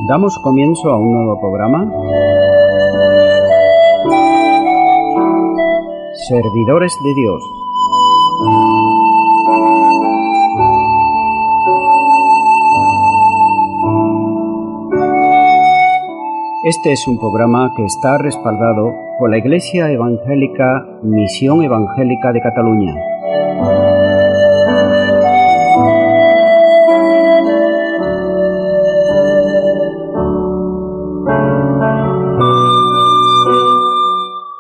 Damos comienzo a un nuevo programa. Servidores de Dios. Este es un programa que está respaldado por la Iglesia Evangélica Misión Evangélica de Cataluña.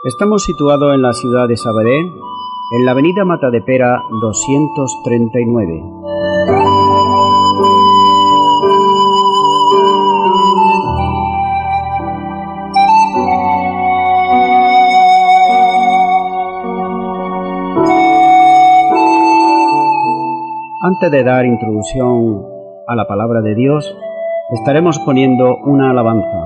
Estamos situados en la ciudad de Sabadell, en la avenida Matadepera 239. Antes de dar introducción a la palabra de Dios, estaremos poniendo una alabanza.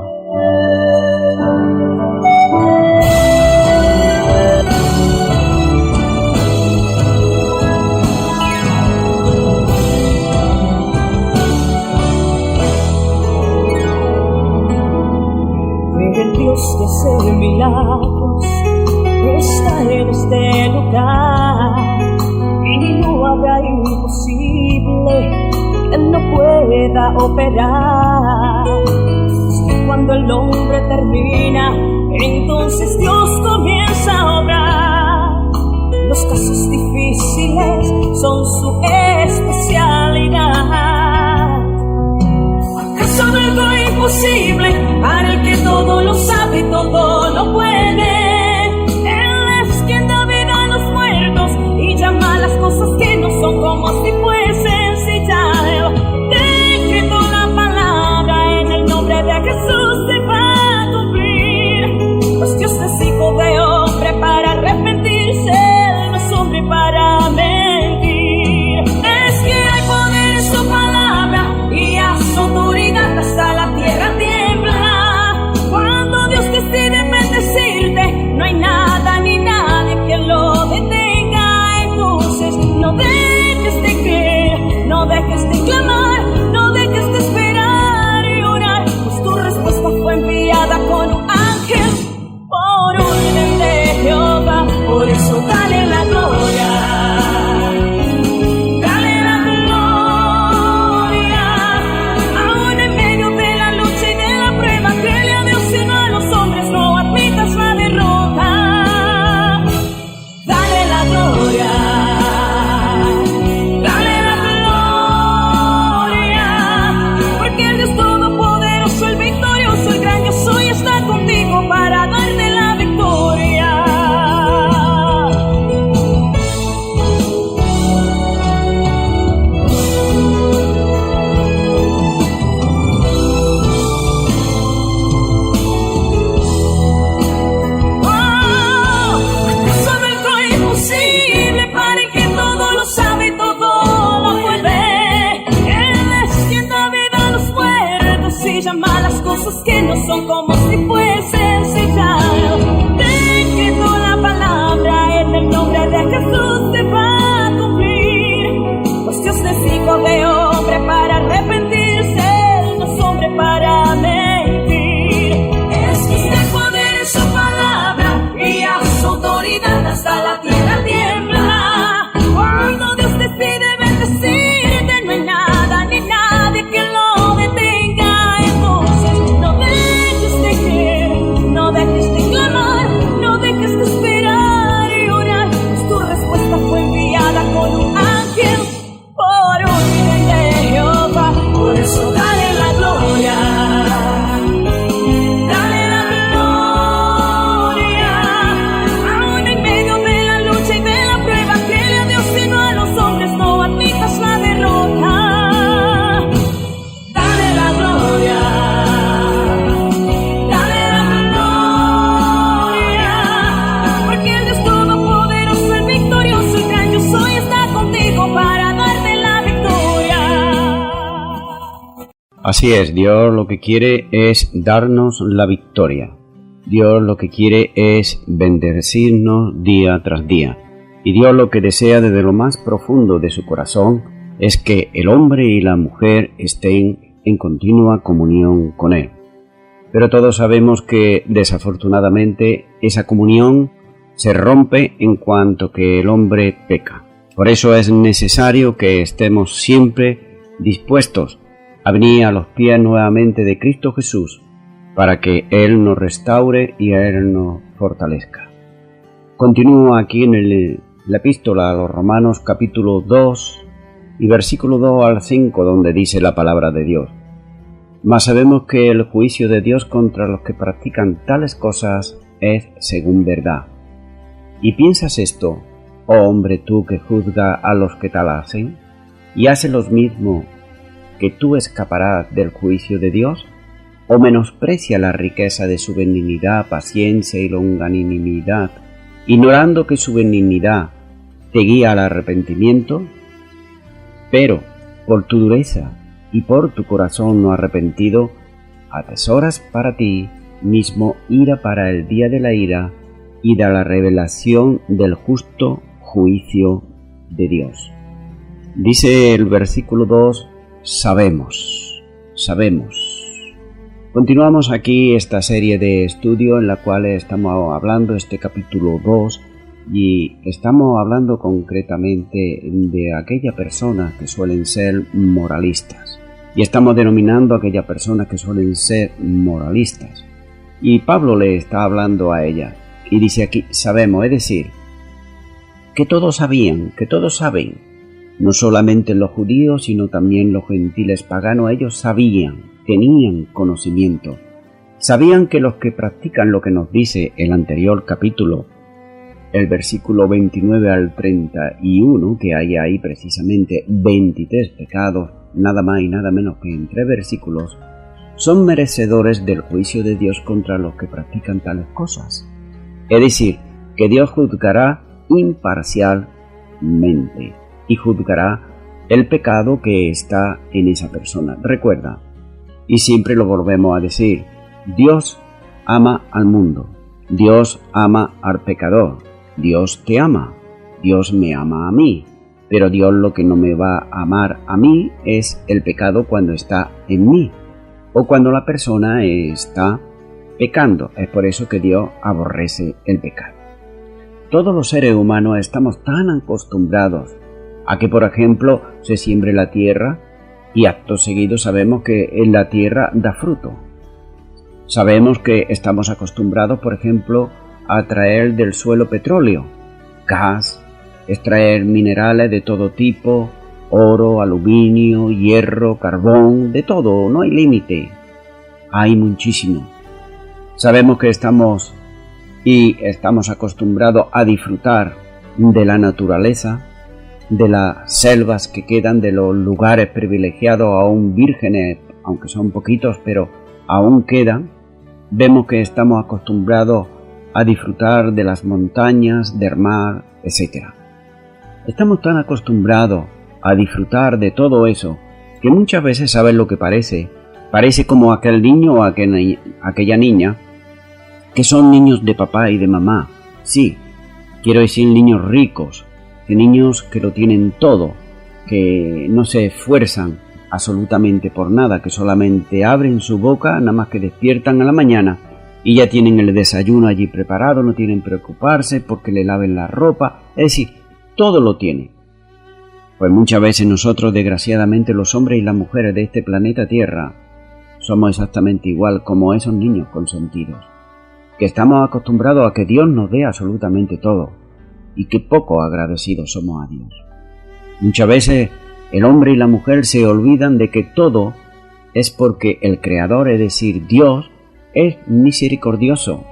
El Dios que hace milagros está en este lugar y no habrá imposible que Él no pueda operar. Es que cuando el hombre termina, entonces Dios comienza a obrar. Los casos difíciles son su especialidad. ¿Acaso no algo imposible para el que todo lo sabe y todo lo puede? Él es quien da vida a los muertos y llama las cosas que no son como si fuesen. Si ya Él decretó la palabra, en el nombre de Jesús se va a cumplir. Pues Dios es hijo de hombre para arrepentirse, Él no es hombre para mentir. Es que hay poder en su palabra y a su autoridad hasta la tierra tiembla. Cuando Dios decide bendecirte, no hay nada ni nadie que lo detenga. Entonces no dejes de creer, no dejes de clamar, no dejes de esperar y orar, pues tu respuesta fue enviada con un ángel por orden de Jehová. Por eso dale la gloria. Para darte la victoria. ¿Acaso no algo imposible para el que todo lo sabe y todo lo puede? Él es quien da vida a los muertos y llama las cosas que no son como si fuesen. Decretó la palabra, en el nombre de Jesús se va a cumplir. Pues Dios es hijo de hombre para arrepentirse, Él no es hombre para mentir. Es que hay poder en su palabra y a su autoridad hasta la tierra tiembla. Cuando Dios decide bendecirte, no hay nada ni nadie que lo detenga. Entonces no dejes de creer, no dejes de clamar, no dejes de esperar y orar, pues tu respuesta fue enviada con un ángel por orden de Jehová. Por eso dale la gloria. Dale la gloria. Aún en medio de la lucha y de la prueba, créele a Dios y no a los hombres, no admitas la derrota. Dale la gloria. Así es, Dios lo que quiere es darnos la victoria. Dios lo que quiere es bendecirnos día tras día. Y Dios lo que desea desde lo más profundo de su corazón es que el hombre y la mujer estén en continua comunión con Él. Pero todos sabemos que, desafortunadamente, esa comunión se rompe en cuanto que el hombre peca. Por eso es necesario que estemos siempre dispuestos a venir a los pies nuevamente de Cristo Jesús, para que Él nos restaure y Él nos fortalezca. Continúo aquí en la epístola a los Romanos capítulo 2 y versículo 2 al 5, donde dice la palabra de Dios: Mas sabemos que el juicio de Dios contra los que practican tales cosas es según verdad. ¿Y piensas esto, oh hombre tú que juzga a los que tal hacen, y haces lo mismo, que tú escaparás del juicio de Dios? ¿O menosprecia la riqueza de su benignidad, paciencia y longanimidad, ignorando que su benignidad te guía al arrepentimiento? Pero, por tu dureza y por tu corazón no arrepentido, atesoras para ti mismo ira para el día de la ira y de la revelación del justo juicio de Dios. Dice el versículo 2, sabemos. Continuamos aquí esta serie de estudio en la cual estamos hablando este capítulo 2 y estamos hablando concretamente de aquellas personas que suelen ser moralistas. Y estamos denominando a aquellas personas que suelen ser moralistas. Y Pablo le está hablando a ella. Y dice aquí, sabemos, es decir, que todos saben. No solamente los judíos, sino también los gentiles paganos, ellos sabían, tenían conocimiento. Sabían que los que practican lo que nos dice el anterior capítulo, el versículo 29 al 31, que hay ahí precisamente 23 pecados, nada más y nada menos que en 3 versículos, son merecedores del juicio de Dios contra los que practican tales cosas. Es decir, que Dios juzgará imparcialmente y juzgará el pecado que está en esa persona. Recuerda, y siempre lo volvemos a decir, Dios ama al mundo, Dios ama al pecador, Dios te ama, Dios me ama a mí, pero Dios lo que no me va a amar a mí es el pecado cuando está en mí, o cuando la persona está pecando. Es por eso que Dios aborrece el pecado. Todos los seres humanos estamos tan acostumbrados a que, por ejemplo, se siembre la tierra y acto seguido sabemos que en la tierra da fruto. Sabemos que estamos acostumbrados, por ejemplo, a traer del suelo petróleo, gas, extraer minerales de todo tipo, oro, aluminio, hierro, carbón, de todo, no hay límite, hay muchísimo. Sabemos que estamos acostumbrados a disfrutar de la naturaleza, de las selvas que quedan, de los lugares privilegiados aún vírgenes, aunque son poquitos, pero aún quedan. Vemos que estamos acostumbrados a disfrutar de las montañas, del mar, etc. Estamos tan acostumbrados a disfrutar de todo eso que muchas veces sabes lo que parece como aquel niño o aquella niña que son niños de papá y de mamá. Sí, quiero decir niños ricos, que niños que lo tienen todo, que no se esfuerzan absolutamente por nada, que solamente abren su boca nada más que despiertan a la mañana y ya tienen el desayuno allí preparado, no tienen que preocuparse porque le laven la ropa, es decir, todo lo tienen. Pues muchas veces nosotros, desgraciadamente, los hombres y las mujeres de este planeta Tierra, somos exactamente igual como esos niños consentidos, que estamos acostumbrados a que Dios nos dé absolutamente todo, y que poco agradecidos somos a Dios. Muchas veces el hombre y la mujer se olvidan de que todo es porque el Creador, es decir, Dios, es misericordioso,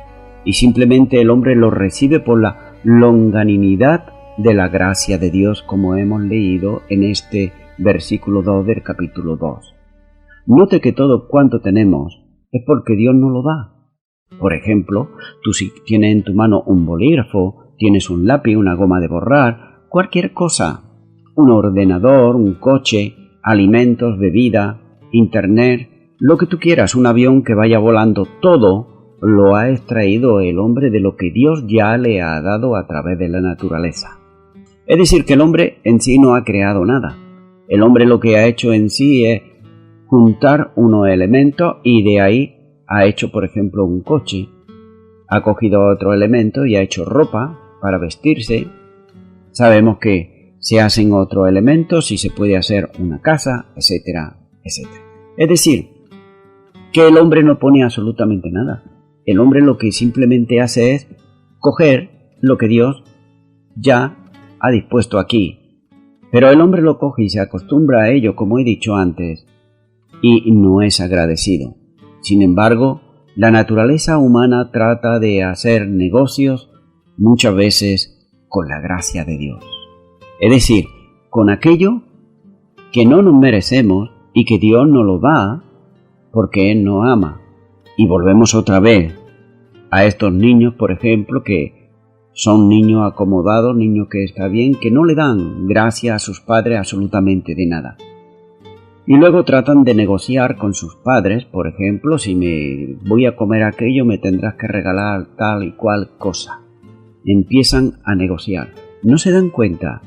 y simplemente el hombre lo recibe por la longanimidad de la gracia de Dios, como hemos leído en este versículo 2 del capítulo 2. Note que todo cuanto tenemos es porque Dios nos lo da. Por ejemplo, tú si tienes en tu mano un bolígrafo, tienes un lápiz, una goma de borrar, cualquier cosa, un ordenador, un coche, alimentos, bebida, internet, lo que tú quieras, un avión que vaya volando, todo lo ha extraído el hombre de lo que Dios ya le ha dado a través de la naturaleza. Es decir, que el hombre en sí no ha creado nada. El hombre lo que ha hecho en sí es juntar unos elementos y de ahí ha hecho, por ejemplo, un coche, ha cogido otro elemento y ha hecho ropa para vestirse. Sabemos que se hacen otros elementos y se puede hacer una casa, etcétera, etcétera. Es decir, que el hombre no pone absolutamente nada. El hombre lo que simplemente hace es coger lo que Dios ya ha dispuesto aquí. Pero el hombre lo coge y se acostumbra a ello, como he dicho antes, y no es agradecido. Sin embargo, la naturaleza humana trata de hacer negocios muchas veces con la gracia de Dios. Es decir, con aquello que no nos merecemos y que Dios nos lo da porque Él nos ama. Y volvemos otra vez a estos niños, por ejemplo, que son niños acomodados, niños que está bien, que no le dan gracias a sus padres absolutamente de nada. Y luego tratan de negociar con sus padres, por ejemplo, si me voy a comer aquello me tendrás que regalar tal y cual cosa. Empiezan a negociar. No se dan cuenta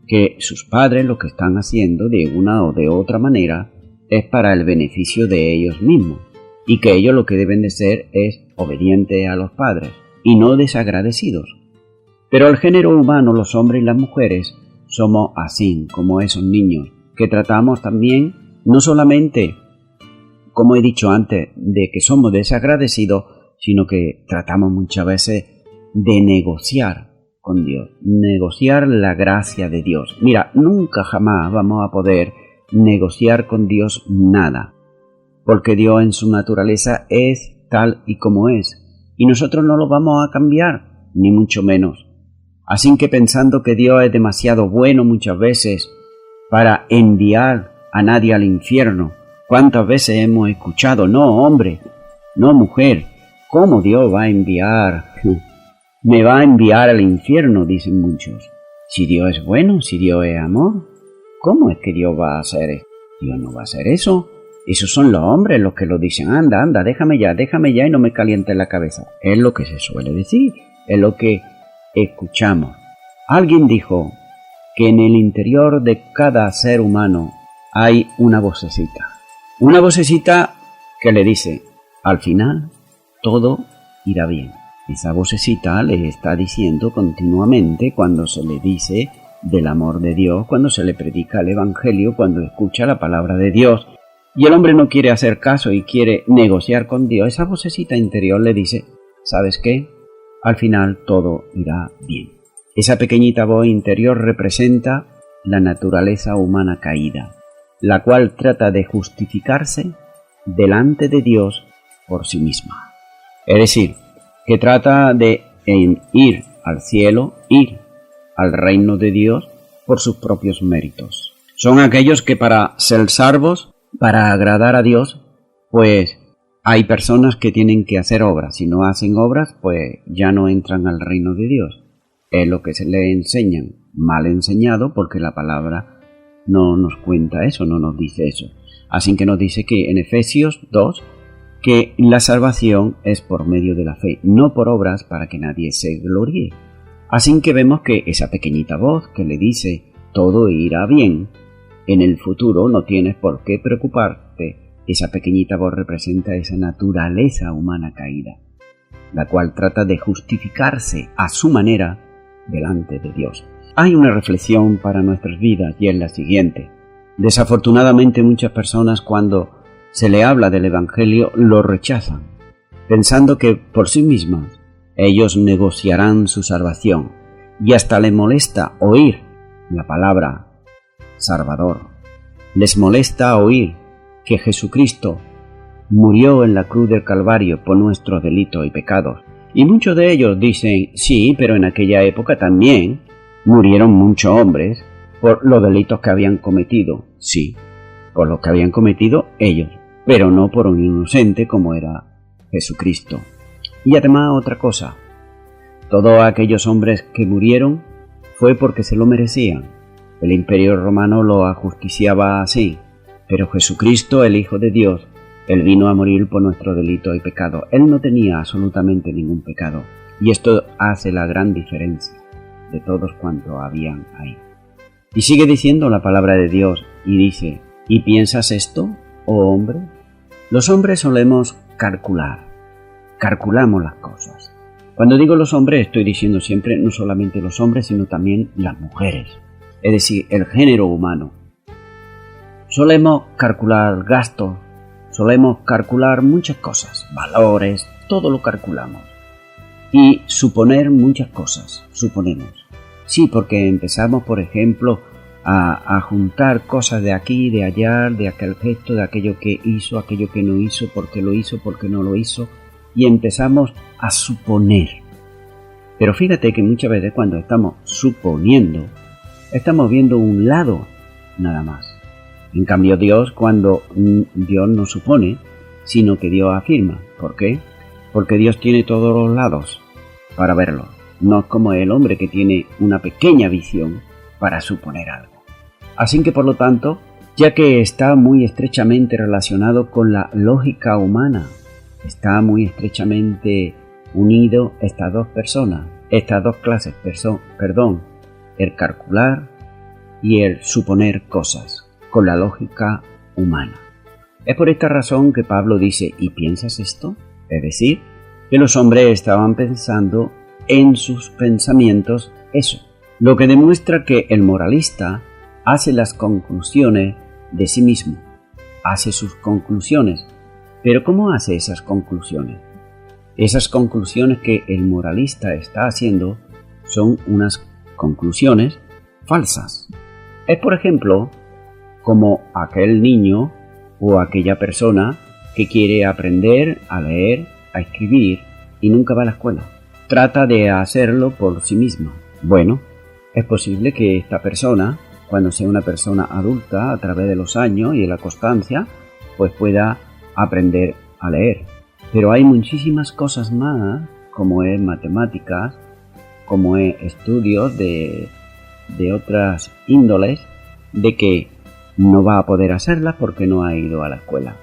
que sus padres lo que están haciendo de una o de otra manera es para el beneficio de ellos mismos y que ellos lo que deben de ser es obedientes a los padres y no desagradecidos. Pero el género humano, los hombres y las mujeres, somos así como esos niños que tratamos también, no solamente, como he dicho antes, de que somos desagradecidos, sino que tratamos muchas veces de negociar con Dios, negociar la gracia de Dios. Mira, nunca jamás vamos a poder negociar con Dios nada, porque Dios en su naturaleza es tal y como es, y nosotros no lo vamos a cambiar, ni mucho menos. Así que pensando que Dios es demasiado bueno muchas veces para enviar a nadie al infierno, ¿cuántas veces hemos escuchado? No, hombre, no, mujer, ¿cómo Dios va a enviar? Me va a enviar al infierno, dicen muchos. Si Dios es bueno, si Dios es amor, ¿cómo es que Dios va a hacer eso? Dios no va a hacer eso. Esos son los hombres los que lo dicen. Anda, déjame ya y no me calientes la cabeza. Es lo que se suele decir, es lo que escuchamos. Alguien dijo que en el interior de cada ser humano hay una vocecita que le dice, al final todo irá bien. Esa vocecita le está diciendo continuamente cuando se le dice del amor de Dios, cuando se le predica el Evangelio, cuando escucha la palabra de Dios y el hombre no quiere hacer caso y quiere negociar con Dios, esa vocecita interior le dice, ¿sabes qué? Al final todo irá bien. Esa pequeñita voz interior representa la naturaleza humana caída, la cual trata de justificarse delante de Dios por sí misma. Es decir, que trata de ir al cielo, ir al reino de Dios por sus propios méritos. Son aquellos que para ser salvos, para agradar a Dios, pues hay personas que tienen que hacer obras. Si no hacen obras, pues ya no entran al reino de Dios. Es lo que se le enseñan, mal enseñado, porque la palabra no nos cuenta eso, no nos dice eso. Así que nos dice que en Efesios 2, que la salvación es por medio de la fe, no por obras para que nadie se gloríe. Así que vemos que esa pequeñita voz que le dice todo irá bien, en el futuro no tienes por qué preocuparte. Esa pequeñita voz representa esa naturaleza humana caída, la cual trata de justificarse a su manera delante de Dios. Hay una reflexión para nuestras vidas y es la siguiente. Desafortunadamente muchas personas cuando se le habla del Evangelio lo rechazan, pensando que por sí mismas ellos negociarán su salvación y hasta les molesta oír la palabra Salvador. Les molesta oír que Jesucristo murió en la cruz del Calvario por nuestros delitos y pecados. Y muchos de ellos dicen, sí, pero en aquella época también murieron muchos hombres por los delitos que habían cometido. Sí, por los que habían cometido ellos, pero no por un inocente como era Jesucristo. Y además otra cosa, todos aquellos hombres que murieron fue porque se lo merecían. El Imperio Romano lo ajusticiaba así, pero Jesucristo, el Hijo de Dios, Él vino a morir por nuestro delito y pecado. Él no tenía absolutamente ningún pecado, y esto hace la gran diferencia de todos cuantos habían ahí. Y sigue diciendo la palabra de Dios, y dice, ¿y piensas esto? o hombre? Los hombres solemos calculamos las cosas. Cuando digo los hombres estoy diciendo siempre no solamente los hombres, sino también las mujeres, es decir, el género humano. Solemos calcular gastos, solemos calcular muchas cosas, valores, todo lo calculamos. Y suponer muchas cosas, suponemos. Sí, porque empezamos, por ejemplo, a juntar cosas de aquí, de allá, de aquel gesto, de aquello que hizo, aquello que no hizo, por qué no lo hizo, y empezamos a suponer. Pero fíjate que muchas veces cuando estamos suponiendo, estamos viendo un lado nada más. En cambio Dios no supone, sino que Dios afirma. ¿Por qué? Porque Dios tiene todos los lados para verlo. No es como el hombre que tiene una pequeña visión para suponer algo. Así que por lo tanto, ya que está muy estrechamente relacionado con la lógica humana, está muy estrechamente unido estas dos personas, estas dos clases, el calcular y el suponer cosas con la lógica humana. Es por esta razón que Pablo dice, ¿y piensas esto? Es decir, que los hombres estaban pensando en sus pensamientos eso, lo que demuestra que el moralista hace las conclusiones de sí mismo, hace sus conclusiones. Pero ¿cómo hace esas conclusiones? Esas conclusiones que el moralista está haciendo son unas conclusiones falsas. Es, por ejemplo, como aquel niño o aquella persona que quiere aprender a leer, a escribir y nunca va a la escuela. Trata de hacerlo por sí misma. Bueno, es posible que esta persona, cuando sea una persona adulta, a través de los años y de la constancia, pues pueda aprender a leer. Pero hay muchísimas cosas más, como es matemáticas, como es estudios de otras índoles, de que no va a poder hacerlas porque no ha ido a la escuela.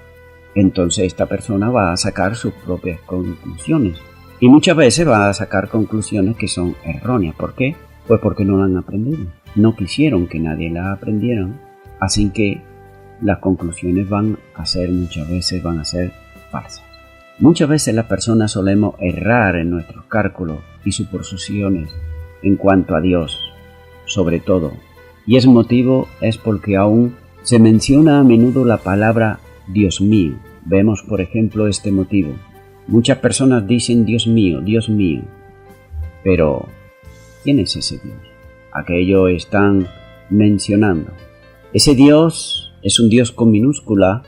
Entonces esta persona va a sacar sus propias conclusiones. Y muchas veces va a sacar conclusiones que son erróneas. ¿Por qué? Pues porque no la han aprendido. No quisieron que nadie la aprendiera. Así que las conclusiones muchas veces van a ser falsas. Muchas veces las personas solemos errar en nuestros cálculos y suposiciones en cuanto a Dios, sobre todo. Y ese motivo es porque aún se menciona a menudo la palabra Dios mío. Vemos, por ejemplo, este motivo. Muchas personas dicen Dios mío, Dios mío. Pero, ¿quién es ese Dios? Aquello están mencionando. Ese Dios es un Dios con minúscula,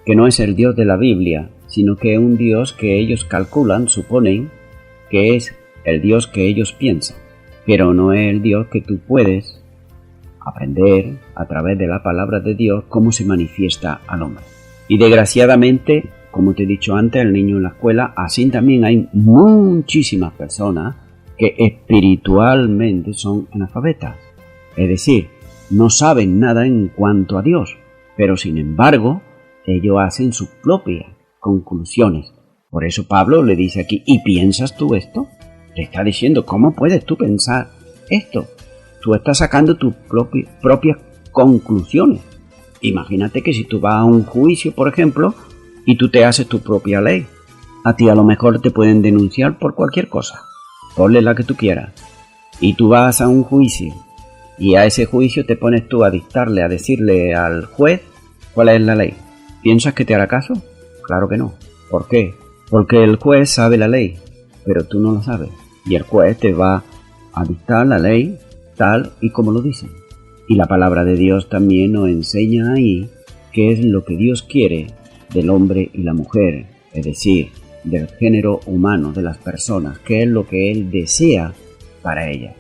que no es el Dios de la Biblia, sino que es un Dios que ellos calculan, suponen, que es el Dios que ellos piensan. Pero no es el Dios que tú puedes aprender a través de la palabra de Dios cómo se manifiesta al hombre. Y desgraciadamente, como te he dicho antes, el niño en la escuela, así también hay muchísimas personas que espiritualmente son analfabetas. Es decir, no saben nada en cuanto a Dios, pero sin embargo, ellos hacen sus propias conclusiones. Por eso Pablo le dice aquí, ¿y piensas tú esto? Le está diciendo, ¿cómo puedes tú pensar esto? Tú estás sacando tus propias conclusiones. Imagínate que si tú vas a un juicio, por ejemplo, y tú te haces tu propia ley, a ti a lo mejor te pueden denunciar por cualquier cosa. Ponle la que tú quieras. Y tú vas a un juicio, y a ese juicio te pones tú a dictarle, a decirle al juez cuál es la ley. ¿Piensas que te hará caso? Claro que no. ¿Por qué? Porque el juez sabe la ley, pero tú no lo sabes. Y el juez te va a dictar la ley tal y como lo dice. Y la palabra de Dios también nos enseña ahí qué es lo que Dios quiere del hombre y la mujer, es decir, del género humano, de las personas, qué es lo que Él desea para ellas.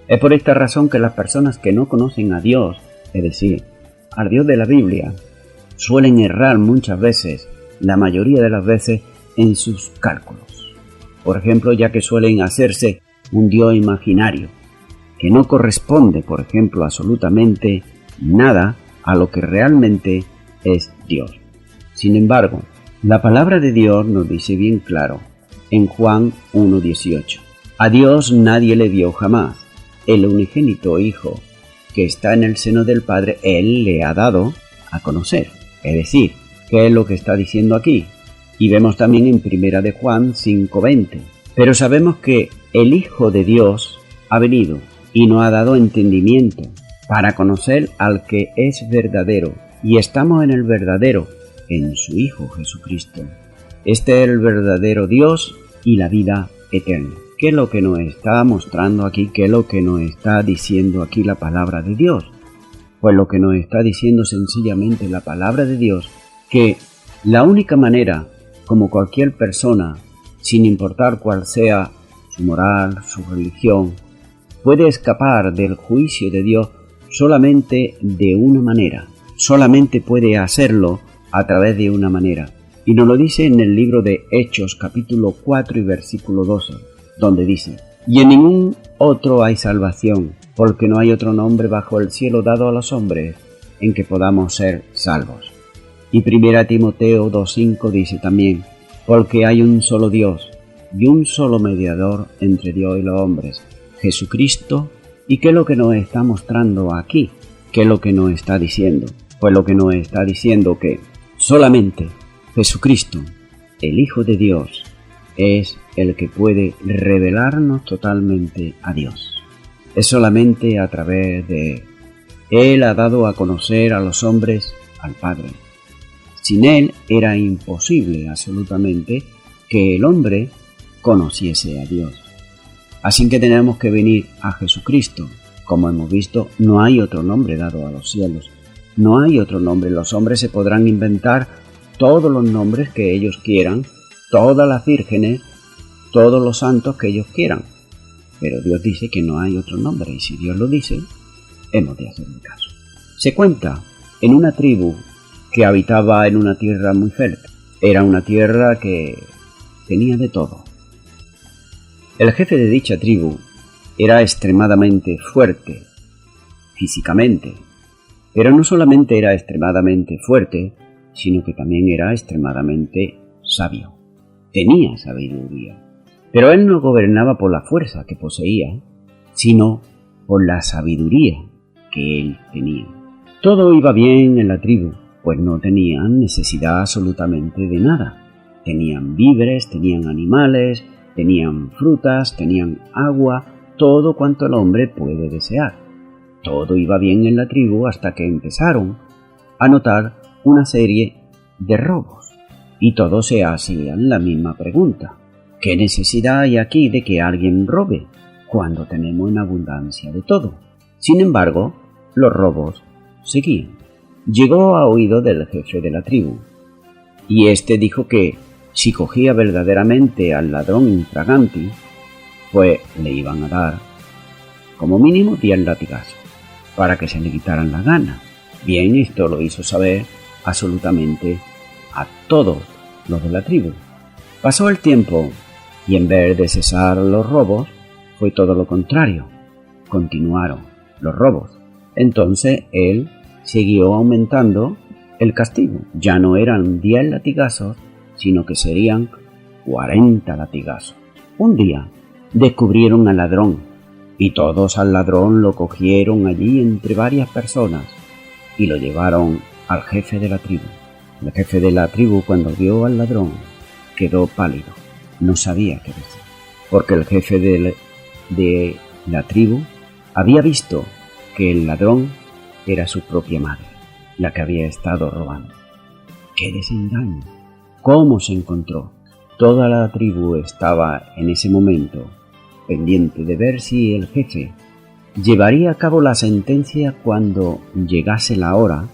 Es por esta razón que las personas que no conocen a Dios, es decir, al Dios de la Biblia, suelen errar muchas veces, la mayoría de las veces, en sus cálculos. Por ejemplo, ya que suelen hacerse un Dios imaginario, que no corresponde, por ejemplo, absolutamente nada a lo que realmente es Dios. Sin embargo, la palabra de Dios nos dice bien claro, en Juan 1:18, a Dios nadie le vio jamás, el unigénito Hijo que está en el seno del Padre, Él le ha dado a conocer. Es decir, qué es lo que está diciendo aquí. Y vemos también en 1 de Juan 5:20. Pero sabemos que el Hijo de Dios ha venido y nos ha dado entendimiento para conocer al que es verdadero. Y estamos en el verdadero, en su Hijo Jesucristo. Este es el verdadero Dios y la vida eterna. ¿Qué es lo que nos está mostrando aquí? ¿Qué es lo que nos está diciendo aquí la palabra de Dios? Pues lo que nos está diciendo sencillamente la palabra de Dios, que la única manera, como cualquier persona, sin importar cuál sea su moral, su religión, puede escapar del juicio de Dios solamente de una manera. Solamente puede hacerlo a través de una manera. Y nos lo dice en el libro de Hechos, capítulo 4 y versículo 12, donde dice: y en ningún otro hay salvación, porque no hay otro nombre bajo el cielo dado a los hombres en que podamos ser salvos. Y 1 Timoteo 2:5 dice también: porque hay un solo Dios y un solo mediador entre Dios y los hombres, Jesucristo. ¿Y qué es lo que nos está mostrando aquí? ¿Qué es lo que nos está diciendo? Pues lo que nos está diciendo que solamente Jesucristo, el Hijo de Dios, es el que puede revelarnos totalmente a Dios. Es solamente a través de Él ha dado a conocer a los hombres al Padre. Sin Él era imposible absolutamente que el hombre conociese a Dios. Así que tenemos que venir a Jesucristo. Como hemos visto, no hay otro nombre dado a los cielos. No hay otro nombre. Los hombres se podrán inventar todos los nombres que ellos quieran, todas las vírgenes, todos los santos que ellos quieran. Pero Dios dice que no hay otro nombre, y si Dios lo dice, hemos de hacerle caso. Se cuenta en una tribu que habitaba en una tierra muy fértil. Era una tierra que tenía de todo. El jefe de dicha tribu era extremadamente fuerte físicamente, pero no solamente era extremadamente fuerte, sino que también era extremadamente sabio. Tenía sabiduría. Pero él no gobernaba por la fuerza que poseía, sino por la sabiduría que él tenía. Todo iba bien en la tribu, pues no tenían necesidad absolutamente de nada. Tenían víveres, tenían animales, tenían frutas, tenían agua, todo cuanto el hombre puede desear. Todo iba bien en la tribu hasta que empezaron a notar una serie de robos. Y todos se hacían la misma pregunta: ¿qué necesidad hay aquí de que alguien robe cuando tenemos en abundancia de todo? Sin embargo, los robos seguían. Llegó a oído del jefe de la tribu, y éste dijo que si cogía verdaderamente al ladrón infraganti, pues le iban a dar como mínimo 10 latigazos para que se le quitaran las ganas. Bien, esto lo hizo saber absolutamente a todos los de la tribu. Pasó el tiempo y en vez de cesar los robos, fue todo lo contrario. Continuaron los robos. Entonces él siguió aumentando el castigo. Ya no eran 10 latigazos, sino que serían 40 latigazos. Un día descubrieron al ladrón y todos al ladrón lo cogieron allí entre varias personas y lo llevaron al jefe de la tribu. El jefe de la tribu, cuando vio al ladrón, quedó pálido. No sabía qué decir, porque el jefe de la tribu había visto que el ladrón era su propia madre, la que había estado robando. ¡Qué desengaño! ¿Cómo se encontró? Toda la tribu estaba en ese momento pendiente de ver si el jefe llevaría a cabo la sentencia cuando llegase la hora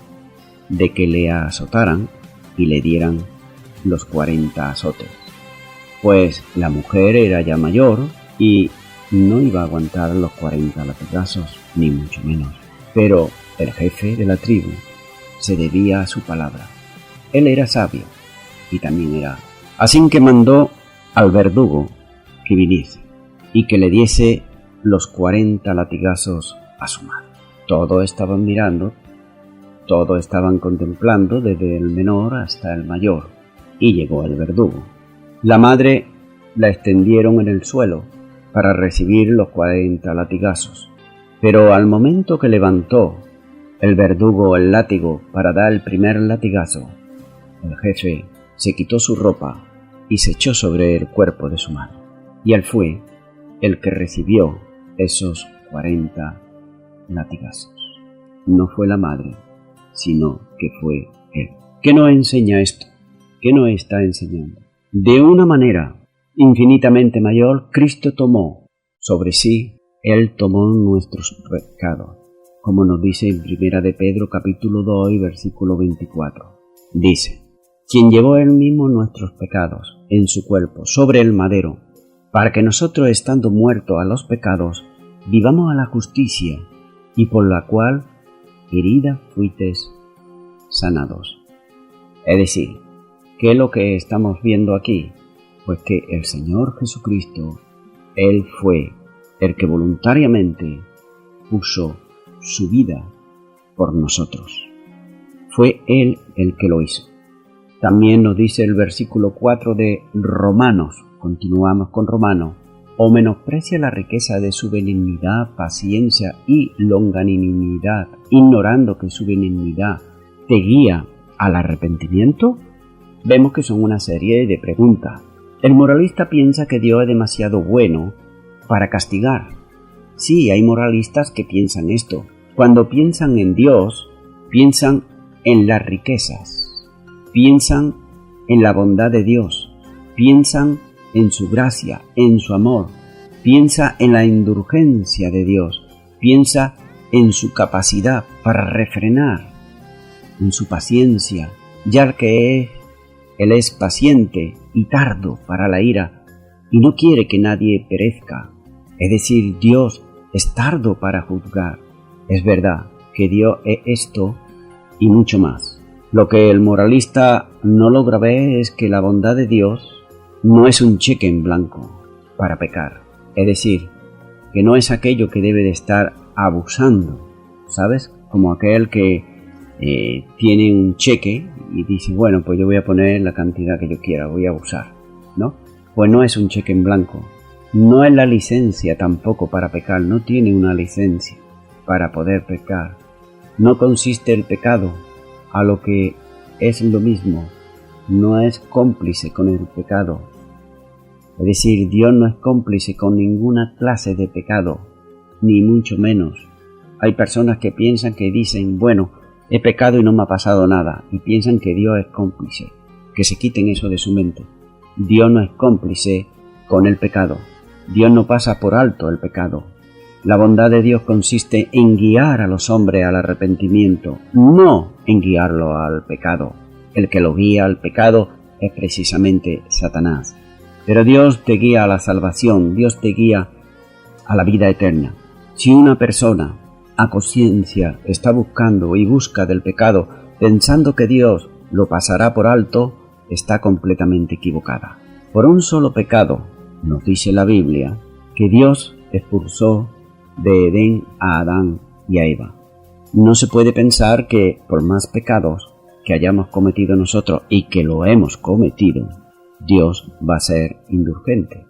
de que le azotaran y le dieran los 40 azotes. Pues la mujer era ya mayor y no iba a aguantar los 40 latigazos, ni mucho menos. Pero el jefe de la tribu se debía a su palabra. Él era sabio y también era. Así que mandó al verdugo que viniese y que le diese los 40 latigazos a su madre. Todos estaban mirando, todos estaban contemplando desde el menor hasta el mayor, y llegó el verdugo. La madre la extendieron en el suelo para recibir los 40 latigazos, pero al momento que levantó el verdugo el látigo para dar el primer latigazo, el jefe, se quitó su ropa y se echó sobre el cuerpo de su madre. Y él fue el que recibió esos 40 latigazos. No fue la madre, sino que fue él. ¿Qué nos enseña esto? ¿Qué nos está enseñando? De una manera infinitamente mayor, Cristo tomó sobre sí, Él tomó nuestros pecados, como nos dice en 1 de Pedro capítulo 2 y versículo 24. Dice, quien llevó Él mismo nuestros pecados en su cuerpo sobre el madero, para que nosotros, estando muertos a los pecados, vivamos a la justicia, y por la cual herida fuisteis sanados. Es decir, ¿qué es lo que estamos viendo aquí? Pues que el Señor Jesucristo, Él fue el que voluntariamente puso su vida por nosotros. Fue Él el que lo hizo. También nos dice el versículo 4 de Romanos, continuamos con Romanos, o menosprecia la riqueza de su benignidad, paciencia y longanimidad, ignorando que su benignidad te guía al arrepentimiento. Vemos que son una serie de preguntas. El moralista piensa que Dios es demasiado bueno para castigar. Sí, hay moralistas que piensan esto. Cuando piensan en Dios, piensan en las riquezas, piensan en la bondad de Dios, piensan en su gracia, en su amor, piensa en la indulgencia de Dios, piensa en su capacidad para refrenar, en su paciencia, ya que Él es paciente y tardo para la ira, y no quiere que nadie perezca. Es decir, Dios es tardo para juzgar. Es verdad que Dios es esto y mucho más. Lo que el moralista no logra ver es que la bondad de Dios no es un cheque en blanco para pecar. Es decir, que no es aquello que debe de estar abusando, ¿sabes? Como aquel que tiene un cheque y dice, bueno, pues yo voy a poner la cantidad que yo quiera, voy a abusar, ¿no? Pues no es un cheque en blanco. No es la licencia tampoco para pecar, no tiene una licencia para poder pecar. No consiste el pecado a lo que es lo mismo, no es cómplice con el pecado. Es decir, Dios no es cómplice con ninguna clase de pecado, ni mucho menos. Hay personas que piensan que dicen, bueno, he pecado y no me ha pasado nada, y piensan que Dios es cómplice. Que se quiten eso de su mente. Dios no es cómplice con el pecado. Dios no pasa por alto el pecado. La bondad de Dios consiste en guiar a los hombres al arrepentimiento, no en guiarlo al pecado. El que lo guía al pecado es precisamente Satanás. Pero Dios te guía a la salvación, Dios te guía a la vida eterna. Si una persona a conciencia está buscando y busca del pecado pensando que Dios lo pasará por alto, está completamente equivocada. Por un solo pecado, nos dice la Biblia, que Dios expulsó de Edén a Adán y a Eva. No se puede pensar que por más pecados que hayamos cometido nosotros y que lo hemos cometido, Dios va a ser indulgente.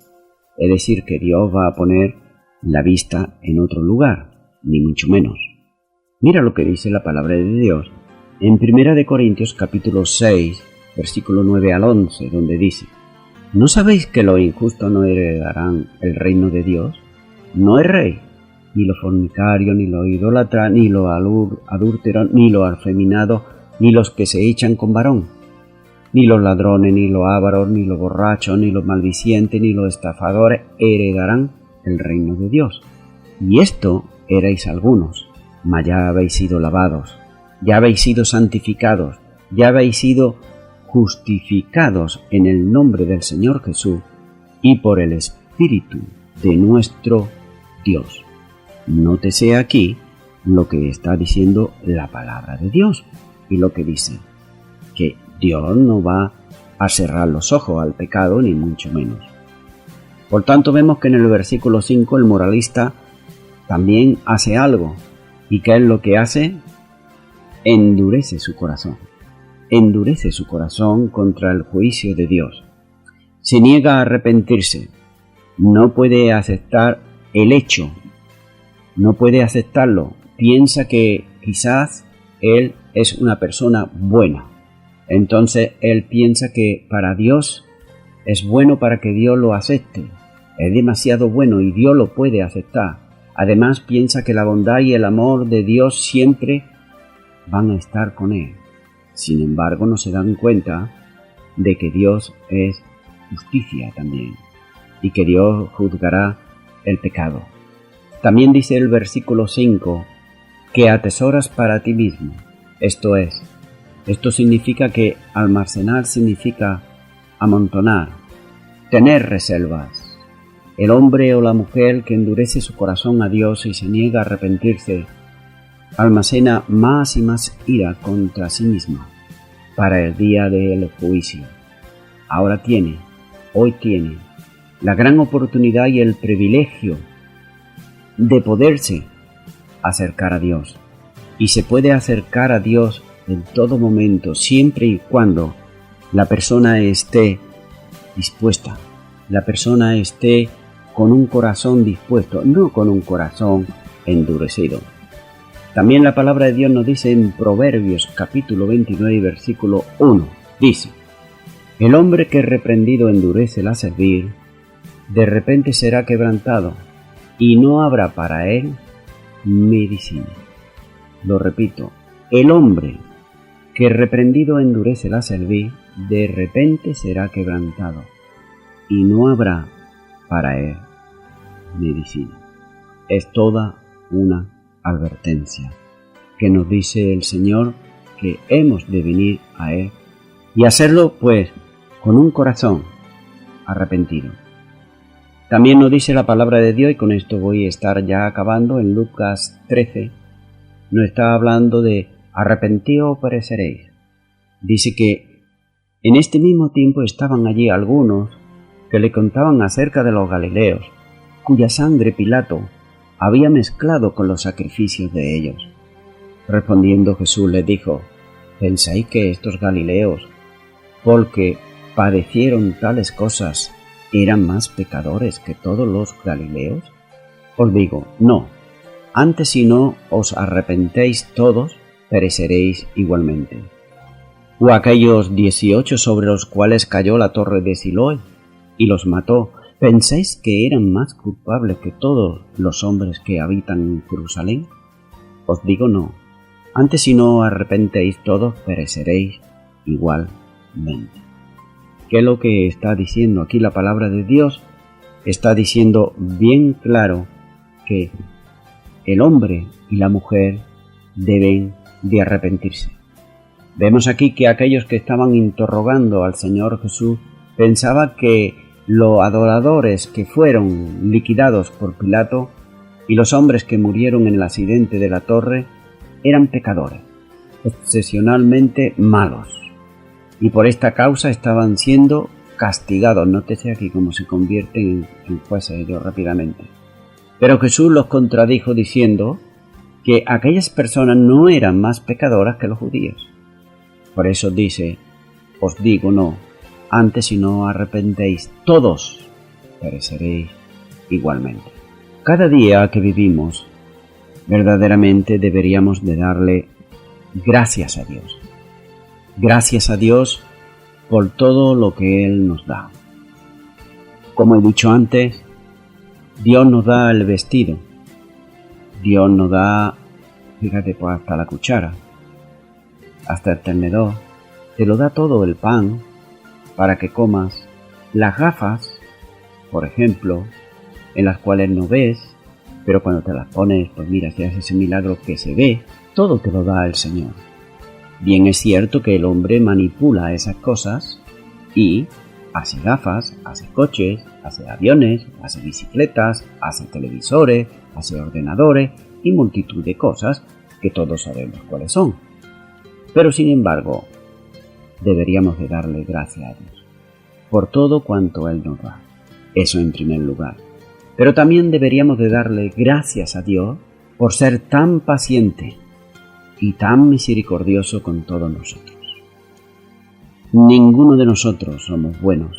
Es decir, que Dios va a poner la vista en otro lugar, ni mucho menos. Mira lo que dice la palabra de Dios en 1 de Corintios capítulo 6, versículo 9 al 11, donde dice, ¿no sabéis que los injustos no heredarán el reino de Dios? No es rey, ni los fornicarios, ni los idólatras, ni los adúlteros, ni los afeminados, ni los que se echan con varón, ni los ladrones, ni los ávaros, ni los borrachos, ni los maldicientes, ni los estafadores heredarán el reino de Dios. Y esto erais algunos, mas ya habéis sido lavados, ya habéis sido santificados, ya habéis sido justificados en el nombre del Señor Jesús y por el Espíritu de nuestro Dios. Nótese aquí lo que está diciendo la palabra de Dios y lo que dice, que Dios no va a cerrar los ojos al pecado ni mucho menos. Por tanto, vemos que en el versículo 5 el moralista también hace algo. ¿Y qué es lo que hace? Endurece su corazón. Endurece su corazón contra el juicio de Dios. Se niega a arrepentirse. No puede aceptar el hecho. No puede aceptarlo. Piensa que quizás él es una persona buena. Entonces él piensa que para Dios es bueno para que Dios lo acepte. Es demasiado bueno y Dios lo puede aceptar. Además piensa que la bondad y el amor de Dios siempre van a estar con él. Sin embargo, no se dan cuenta de que Dios es justicia también y que Dios juzgará el pecado. También dice el versículo 5 que atesoras para ti mismo. Esto significa que almacenar significa amontonar, tener reservas. El hombre o la mujer que endurece su corazón a Dios y se niega a arrepentirse, almacena más y más ira contra sí mismo para el día del juicio. Hoy tiene la gran oportunidad y el privilegio de poderse acercar a Dios. Y se puede acercar a Dios en todo momento, siempre y cuando la persona esté dispuesta, la persona esté con un corazón dispuesto, no con un corazón endurecido. También la palabra de Dios nos dice en Proverbios capítulo 29 versículo 1, dice: el hombre que reprendido endurece la cerviz, de repente será quebrantado, y no habrá para él medicina. Lo repito, el hombre que reprendido endurece la cerviz, de repente será quebrantado, y no habrá para él medicina. Es toda una advertencia que nos dice el Señor que hemos de venir a Él y hacerlo pues con un corazón arrepentido. También nos dice la palabra de Dios, y con esto voy a estar ya acabando, en Lucas 13, nos está hablando de arrepentíos o pereceréis. Dice que en este mismo tiempo estaban allí algunos que le contaban acerca de los galileos, cuya sangre Pilato había mezclado con los sacrificios de ellos. Respondiendo Jesús les dijo: ¿pensáis que estos galileos, porque padecieron tales cosas, eran más pecadores que todos los galileos? Os digo, no. Antes, si no os arrepentéis todos, pereceréis igualmente. O aquellos 18 sobre los cuales cayó la torre de Siloé y los mató, ¿pensáis que eran más culpables que todos los hombres que habitan en Jerusalén? Os digo, no. Antes, si no arrepentéis todos, pereceréis igualmente. ¿Qué es lo que está diciendo aquí la palabra de Dios? Está diciendo bien claro que el hombre y la mujer deben de arrepentirse. Vemos aquí que aquellos que estaban interrogando al Señor Jesús pensaban que los adoradores que fueron liquidados por Pilato y los hombres que murieron en el accidente de la torre eran pecadores, excepcionalmente malos, y por esta causa estaban siendo castigados. Nótese aquí cómo se convierten en jueces ellos rápidamente. Pero Jesús los contradijo diciendo que aquellas personas no eran más pecadoras que los judíos. Por eso dice: os digo, no. Antes, si no arrepentéis todos, pereceréis igualmente. Cada día que vivimos, verdaderamente deberíamos de darle gracias a Dios. Gracias a Dios por todo lo que Él nos da. Como he dicho antes, Dios nos da el vestido. Dios nos da, fíjate, pues hasta la cuchara, hasta el tenedor. Te lo da todo, el pan, para que comas, las gafas, por ejemplo, en las cuales no ves, pero cuando te las pones, pues mira, si haces ese milagro que se ve, todo te lo da el Señor. Bien es cierto que el hombre manipula esas cosas y hace gafas, hace coches, hace aviones, hace bicicletas, hace televisores, hace ordenadores y multitud de cosas que todos sabemos cuáles son. Pero sin embargo, deberíamos de darle gracias a Dios por todo cuanto Él nos da. Eso en primer lugar. Pero también deberíamos de darle gracias a Dios por ser tan paciente y tan misericordioso con todos nosotros. Ninguno de nosotros somos buenos,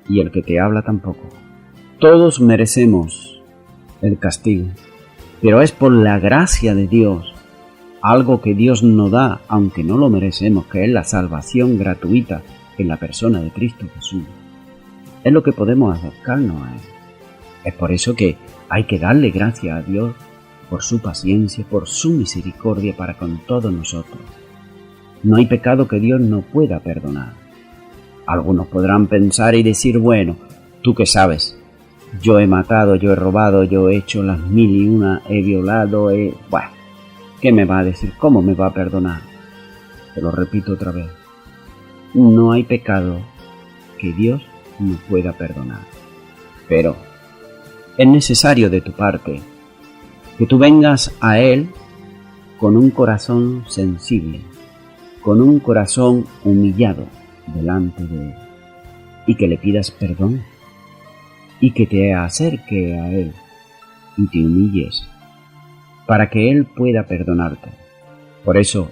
y el que te habla tampoco. Todos merecemos el castigo, pero es por la gracia de Dios algo que Dios nos da, aunque no lo merecemos, que es la salvación gratuita en la persona de Cristo Jesús, es lo que podemos acercarnos a Él. Es por eso que hay que darle gracias a Dios por su paciencia, por su misericordia para con todos nosotros. No hay pecado que Dios no pueda perdonar. Algunos podrán pensar y decir, bueno, ¿tú qué sabes? Yo he matado, yo he robado, yo he hecho las 1001, he violado, Bueno, ¿qué me va a decir? ¿Cómo me va a perdonar? Te lo repito otra vez. No hay pecado que Dios no pueda perdonar. Pero es necesario de tu parte que tú vengas a Él con un corazón sensible, con un corazón humillado delante de Él, y que le pidas perdón, y que te acerque a Él y te humilles para que Él pueda perdonarte. Por eso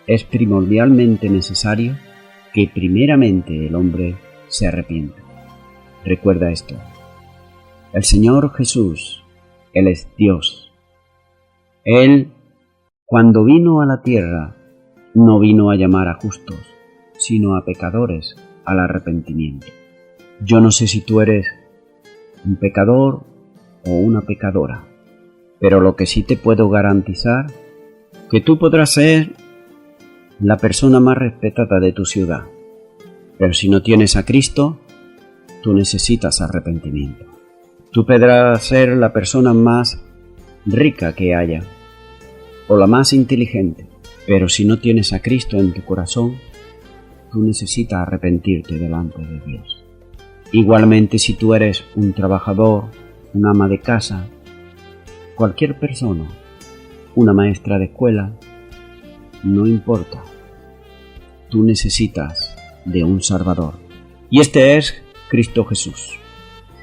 es primordialmente necesario que primeramente el hombre se arrepienta. Recuerda esto: el Señor Jesús, Él es Dios. Él, cuando vino a la tierra, no vino a llamar a justos, sino a pecadores al arrepentimiento. Yo no sé si tú eres un pecador o una pecadora, pero lo que sí te puedo garantizar, que tú podrás ser la persona más respetada de tu ciudad, pero si no tienes a Cristo, tú necesitas arrepentimiento. Tú podrás ser la persona más rica que haya, o la más inteligente, pero si no tienes a Cristo en tu corazón, tú necesitas arrepentirte delante de Dios. Igualmente, si tú eres un trabajador, un ama de casa, cualquier persona, una maestra de escuela, no importa, tú necesitas de un Salvador. Y este es Cristo Jesús.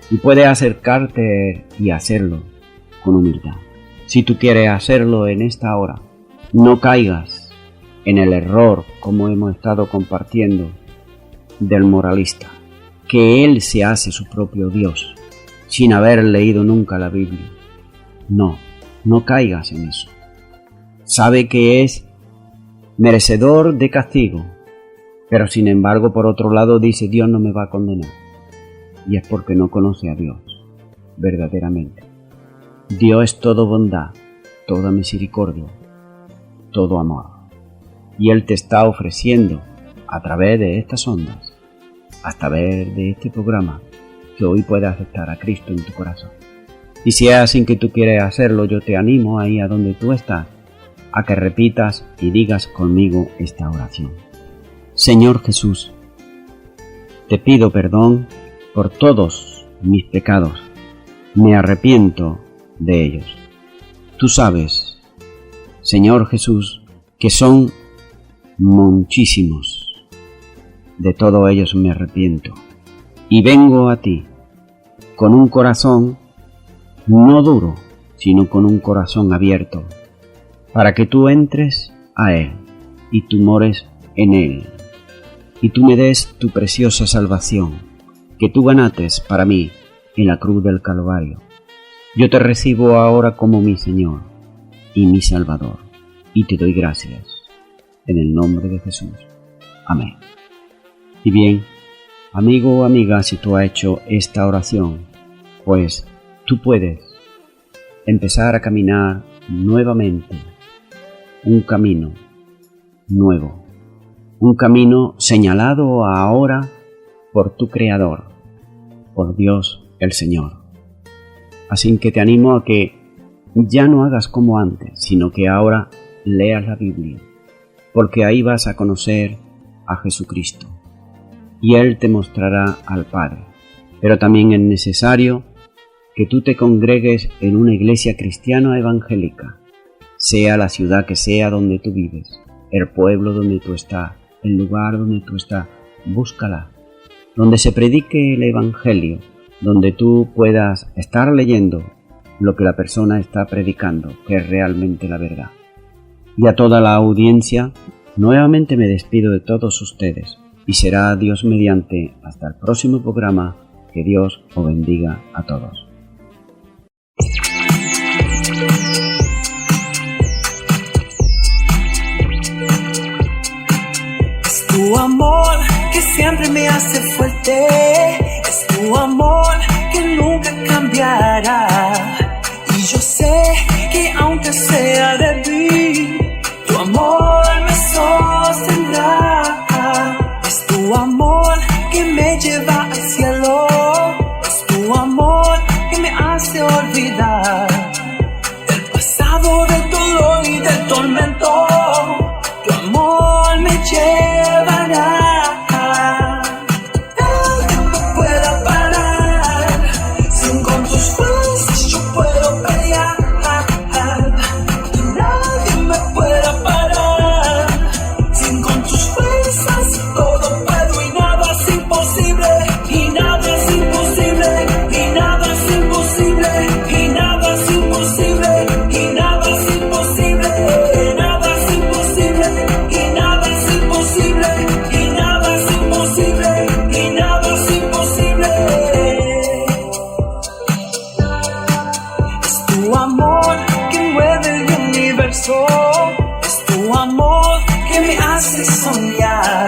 Y puedes acercarte y hacerlo con humildad. Si tú quieres hacerlo en esta hora, no caigas en el error, como hemos estado compartiendo, del moralista, que él se hace su propio Dios, sin haber leído nunca la Biblia. No caigas en eso. Sabe que es merecedor de castigo, pero sin embargo, por otro lado, dice: Dios no me va a condenar. Y es porque no conoce a Dios verdaderamente. Dios es todo bondad, toda misericordia, todo amor. Y Él te está ofreciendo, a través de estas ondas, a través de este programa, que hoy puedas aceptar a Cristo en tu corazón. Y si es así que tú quieres hacerlo, yo te animo ahí a donde tú estás, a que repitas y digas conmigo esta oración. Señor Jesús, te pido perdón por todos mis pecados. Me arrepiento de ellos. Tú sabes, Señor Jesús, que son muchísimos. De todos ellos me arrepiento. Y vengo a ti con un corazón no duro, sino con un corazón abierto, para que tú entres a Él y tú mores en Él, y tú me des tu preciosa salvación, que tú ganates para mí en la cruz del Calvario. Yo te recibo ahora como mi Señor y mi Salvador, y te doy gracias, en el nombre de Jesús. Amén. Y bien, amigo o amiga, si tú has hecho esta oración, pues tú puedes empezar a caminar nuevamente un camino nuevo, un camino señalado ahora por tu Creador, por Dios el Señor. Así que te animo a que ya no hagas como antes, sino que ahora leas la Biblia, porque ahí vas a conocer a Jesucristo y Él te mostrará al Padre. Pero también es necesario que tú te congregues en una iglesia cristiana evangélica, sea la ciudad que sea donde tú vives, el pueblo donde tú estás, el lugar donde tú estás, búscala, donde se predique el Evangelio, donde tú puedas estar leyendo lo que la persona está predicando, que es realmente la verdad. Y a toda la audiencia, nuevamente me despido de todos ustedes, y será Dios mediante hasta el próximo programa. Que Dios os bendiga a todos. siempre me hace fuerte. Es tu amor que nunca cambiará. Y yo sé que aunque sea débil, tu amor me sostendrá. Es tu amor que me lleva al cielo. Es tu amor que me hace olvidar del pasado, del dolor y del tormento. Tu amor me llevará. Nadie me pueda parar. Sin con tus fuerzas yo puedo pelear. Nadie me pueda parar. Sin con tus fuerzas todo puedo y nada es imposible. Y nada es imposible. Y nada es imposible. Y nada es imposible. Y nada es imposible. Y nada es imposible. Y nada es imposible. Y nada es imposible. Y nada es imposible. Es tu amor que mueve el universo. Es tu amor que me hace soñar.